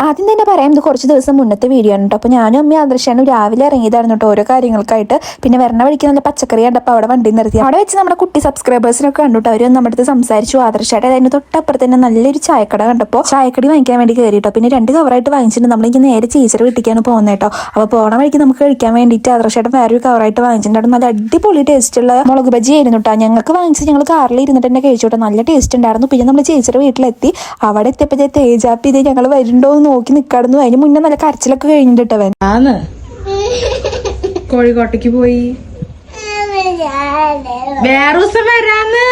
ആദ്യം തന്നെ പറയാം, ഇത് കുറച്ച് ദിവസം മുന്നത്തെ വീഡിയോ ആണ് കേട്ടോ. അപ്പോൾ ഞാനും അമ്മയും ആദർശാനും രാവിലെ ഇറങ്ങിയതായിരുന്നു കേട്ടോ ഓരോ കാര്യങ്ങൾക്കായിട്ട്. പിന്നെ വരണ വഴിക്ക് നല്ല പച്ചക്കറി കണ്ടപ്പോൾ അവിടെ വണ്ടി നിർത്തി. അവിടെ വെച്ച് നമ്മുടെ കുട്ടി സബ്സ്ക്രൈബേഴ്സിനൊക്കെ കണ്ടുട്ടോ. അവർ നമ്മുടെ അടുത്ത് സംസാരിച്ചു. ആദർശായിട്ട് അതിന് തൊട്ടപ്പുറത്ത് തന്നെ നല്ലൊരു ചായക്കട കണ്ടപ്പോൾ ചായക്കടി വാങ്ങിക്കാൻ വേണ്ടി കയറി കേട്ടോ. പിന്നെ 2 കവറായിട്ട് വാങ്ങിച്ചിട്ടുണ്ട്. നമ്മളെനിക്ക് നേരെ ചേച്ചിയുടെ വീട്ടിലേക്കാണ് പോകുന്നത് കേട്ടോ. അപ്പോൾ പോണ വഴിക്ക് നമുക്ക് കഴിക്കാൻ വേണ്ടിയിട്ട് ആദർശായിട്ട് വേറൊരു കവറായിട്ട് വാങ്ങിച്ചിട്ടുണ്ട്. നല്ല അടിപൊളി ടേസ്റ്റുള്ള മുളക് ബജി ആയിരുന്നു കേട്ടോ. ഞങ്ങൾക്ക് വാങ്ങിച്ച് ഞങ്ങൾ കാറിൽ ഇരുന്നിട്ട് തന്നെ കഴിച്ചു കേട്ടോ. നല്ല ടേസ്റ്റ് ഉണ്ടായിരുന്നു. പിന്നെ നമ്മൾ ചേച്ചിയുടെ വീട്ടിലെത്തി. അവിടെ എത്തിയപ്പോൾ തേജാപ്പി ഇത് ഞങ്ങൾ വരുന്നുണ്ടോ നോക്കി നിൽക്കാടുന്നു. അതിന് മുന്നേ നല്ല കരച്ചിലൊക്കെ കഴിഞ്ഞിട്ടവൻ കോഴിക്കോട്ടേക്ക് പോയി. വേറെ ദിവസം വരാന്ന്.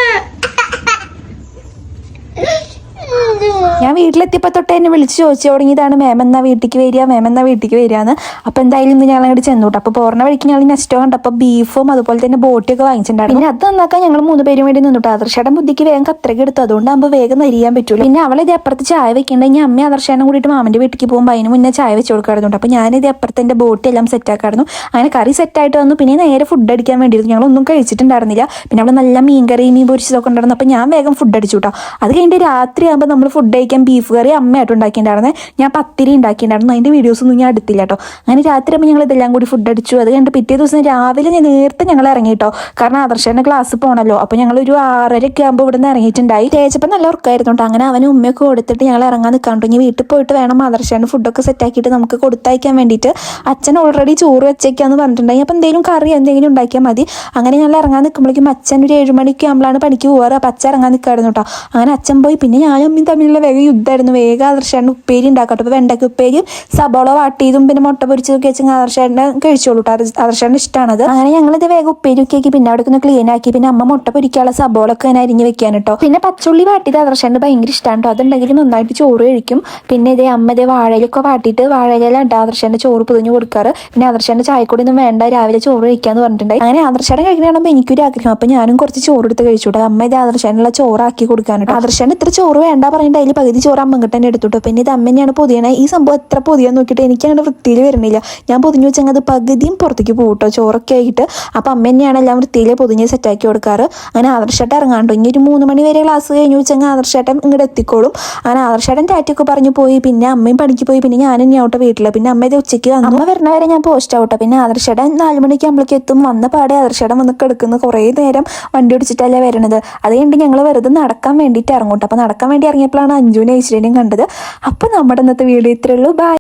ഞാൻ വീട്ടിലെത്തിയപ്പോൾ തൊട്ട് എന്നെ വിളിച്ച് ചോദിച്ചു തുടങ്ങിയതാണ്, മാം എന്നാ വീട്ടിലേക്ക് വരിക, മാം എന്നാ വീട്ടിലേക്ക് വരികയെന്ന്. അപ്പോൾ എന്തായാലും ഇന്ന് ഞങ്ങൾ അങ്ങോട്ട് ചെന്നോട്ടെ. അപ്പോൾ പോരണ വഴിക്ക് ഞങ്ങൾ നെക്സ്റ്റ് കണ്ടപ്പോൾ ബീഫും അതുപോലെ തന്നെ ബോട്ടിയൊക്കെ വാങ്ങിച്ചിട്ടുണ്ടായിരുന്നു. പിന്നെ അത് നന്നാക്കാൻ ഞങ്ങൾ 3 പേരും വേണ്ടി നിന്നിട്ട്. ആദർശയുടെ ബുദ്ധിക്ക് വേഗം കത്രയ്ക്ക് എടുത്തു. അതുകൊണ്ടാകുമ്പോൾ വേഗം നരിയാൻ പറ്റൂല. പിന്നെ അവളിത് അപ്പുറത്ത് ചായ വെക്കേണ്ടെങ്കിൽ അമ്മ ആദർശാനും കൂടിയിട്ട് മാമൻ്റെ വീട്ടിലേക്ക് പോകുമ്പോൾ അതിന് മുന്നേ ചായ വെച്ച് കൊടുക്കാറുണ്ട്. അപ്പോൾ ഞാനിത് അപ്പുറത്തെ എൻ്റെ ബോട്ടി എല്ലാം സെറ്റാക്കായിരുന്നു. അങ്ങനെ കറി സെറ്റായിട്ട് വന്നു. പിന്നെ നേരെ ഫുഡ് അടിക്കാൻ വേണ്ടിയിരുന്നു. ഞങ്ങളൊന്നും കഴിച്ചിട്ടുണ്ടായിരുന്നില്ല. പിന്നെ അവിടെ നല്ല മീൻകറി മീൻ പൊരിച്ചതൊക്കെ ഉണ്ടായിരുന്നു. അപ്പോൾ ഞാൻ വേഗം ഫുഡ് അടിച്ചു കേട്ടോ. അത് കഴിഞ്ഞിട്ട് രാത്രിയാകുമ്പോൾ നമ്മൾ ഫുഡ് കഴിക്കാൻ ബീഫ് കറി അമ്മയായിട്ട് ഉണ്ടാക്കിയിട്ടുണ്ടായിരുന്നത്. ഞാൻ പത്തിരി ഉണ്ടാക്കിയിട്ടുണ്ടായിരുന്നു. അതിൻ്റെ വീഡിയോസൊന്നും ഞാൻ എടുത്തില്ല കേട്ടോ. അങ്ങനെ രാത്രി ആകുമ്പോൾ ഞങ്ങൾ ഇതെല്ലാം കൂടി ഫുഡ് അടിച്ചു. അത് കഴിഞ്ഞിട്ട് പിറ്റേ ദിവസം രാവിലെ നേരത്തെ ഞങ്ങൾ ഇറങ്ങി കേട്ടോ. കാരണം ആദർശൻ്റെ ക്ലാസ് പോകണമല്ലോ. അപ്പോൾ ഞങ്ങളൊരു 6:30 ആകുമ്പോൾ ഇവിടെ നിന്ന് ഇറങ്ങിയിട്ടുണ്ടായി. തേച്ചപ്പോൾ നല്ല ഉറക്കമായിരുന്നു കേട്ടോ. അങ്ങനെ അവന് ഉമ്മയൊക്കെ കൊടുത്തിട്ട് ഞങ്ങൾ ഇറങ്ങാൻ നിൽക്കാണ്ട് വീട്ടിൽ പോയിട്ട് വേണം ആദർശൻ്റെ ഫുഡൊക്കെ സെറ്റാക്കിയിട്ട് നമുക്ക് കൊടുത്തയക്കാൻ വേണ്ടിയിട്ട്. അച്ഛൻ ഓൾറെഡി ചോറ് വെച്ചേക്കാന്ന് പറഞ്ഞിട്ടുണ്ടായി. അപ്പോൾ എന്തെങ്കിലും കറി എന്തെങ്കിലും ഉണ്ടാക്കിയാൽ മതി. അങ്ങനെ ഞങ്ങൾ ഇറങ്ങാൻ നിൽക്കുമ്പോഴേക്കും അച്ഛൻ ഒരു 7 മണിക്ക് ആകുമ്പോഴാണ് പണിക്ക് പോകാറ്. അപ്പോൾ അച്ഛൻ ഇറങ്ങാൻ നിൽക്കായിരുന്നു കേട്ടോ. അങ്ങനെ അച്ഛൻ പോയി. പിന്നെ ഞാനും അമ്മയും തമ്മിലുള്ള വേഗം യുദ്ധമായിരുന്നു. വേഗം ആദർശാണ്ട് ഉപ്പേരി ഉണ്ടാക്കട്ടെ. അപ്പോൾ വെണ്ടയ്ക്ക് ഉപ്പേരിയും സബോള വാട്ടിയതും പിന്നെ മുട്ട പൊരിച്ചതൊക്കെ വെച്ച് ആദർശാണ്ട് കഴിച്ചോളൂ കേട്ടോ. ആദർശാണ്ട് ഇഷ്ടമാണത്. അങ്ങനെ ഞങ്ങളിത് വേഗം ഉപ്പേരി ഒക്കെ ആക്കി പിന്നെ അവിടെ ഒന്ന് ക്ലീൻ ആക്കി. പിന്നെ അമ്മ മുട്ട പൊരിക്കാനുള്ള സബോള ഒക്കെ ഞാൻ അരിഞ്ഞ് വെക്കാൻ കേട്ടോ. പിന്നെ പച്ചുള്ളി വാട്ടിയത് ആദർശാണ്ട് ഭയങ്കര ഇഷ്ടമാണ് കേട്ടോ. അതുണ്ടെങ്കിൽ നന്നായിട്ട് ചോറ് കഴിക്കും. പിന്നെ ഇതേ അമ്മ ഇതേ വാഴയിലൊക്കെ വാട്ടിയിട്ട് വാഴയിലാണ് ആദർശാണ്ട് ചോറ് പൊതിഞ്ഞ് കൊടുക്കാറ്. പിന്നെ ആദർശാണ്ട് ചായക്കൂടി ഒന്നും വേണ്ട, രാവിലെ ചോറ് കഴിക്കാന്ന് പറഞ്ഞിട്ടുണ്ടായി. അങ്ങനെ ആദർശാണ്ട് കഴിക്കണ കാണുമ്പോൾ എനിക്കൊരു ആഗ്രഹം. അപ്പോൾ ഞാനും കുറച്ച് ചോറ് എടുത്ത് കഴിച്ചു കേട്ടോ. അമ്മ ഇത് ആദർശാനുള്ള ചോറാക്കി കൊടുക്കാൻ കേട്ടോ. ആദർശാണ്ട് ഇത്ര ചോറ് വേണ്ട പറഞ്ഞിട്ട് അതിൽ പകുതി ചോറ് അമ്മ കിട്ടാൻ എടുത്തുട്ടോ. പിന്നെ ഇത് അമ്മ തന്നെയാണ് പൊതിയണേ. ഈ സംഭവം എത്ര പൊതിയാന്ന് നോക്കിയിട്ട് എനിക്കങ്ങനെ വൃത്തിയിൽ വരുന്നില്ല. ഞാൻ പൊതിഞ്ഞു വെച്ചാൽ അത് പകുതിയും പുറത്തേക്ക് പോകട്ടോ ചോറൊക്കെ ആയിട്ട്. അപ്പോൾ അമ്മ തന്നെയാണ് എല്ലാം വൃത്തിയിൽ പൊതിഞ്ഞ് സെറ്റാക്കി കൊടുക്കാറ്. അങ്ങനെ ആദർശേട്ടൻ ഇറങ്ങാണ്ടോ. ഇനി ഒരു 3 മണി വരെ ക്ലാസ് കഴിഞ്ഞു വെച്ചാൽ ആദർശേട്ടൻ ഇങ്ങോട്ട് എത്തിക്കോളും. അങ്ങനെ ആദർശേട്ടൻ ടാറ്റൊക്കെ പറഞ്ഞു പോയി. പിന്നെ അമ്മയും പണിക്ക് പോയി. പിന്നെ ഞാനും ഇനി ആവട്ടെ വീട്ടിൽ. പിന്നെ അമ്മ ഇത് ഉച്ചയ്ക്ക് വന്നു. അമ്മ വരണ വരെ ഞാൻ പോസ്റ്റ് ആവട്ടെ. പിന്നെ ആദർശേട്ടൻ 4 മണിക്ക് ആകുമ്പോഴേക്ക് എത്തും. വന്ന പാടെ ആദർശേട്ടൻ വന്ന് കിടക്കുന്നു. കുറേ നേരം വണ്ടി ഓടിച്ചിട്ടല്ലേ വരണത്. അത് കഴിഞ്ഞിട്ട് ഞങ്ങൾ വെറുതെ നടക്കാൻ വേണ്ടിയിട്ട് ഇറങ്ങോട്ടെ. അപ്പോൾ നടക്കാൻ വേണ്ടി ഇറങ്ങിയപ്പോഴാണ് അഞ്ജുവിനെ ഐശ്വര്യയും കണ്ടത്. അപ്പോൾ നമ്മുടെ ഇന്നത്തെ വീഡിയോ ഇത്രയേ ഉള്ളൂ. ബൈ.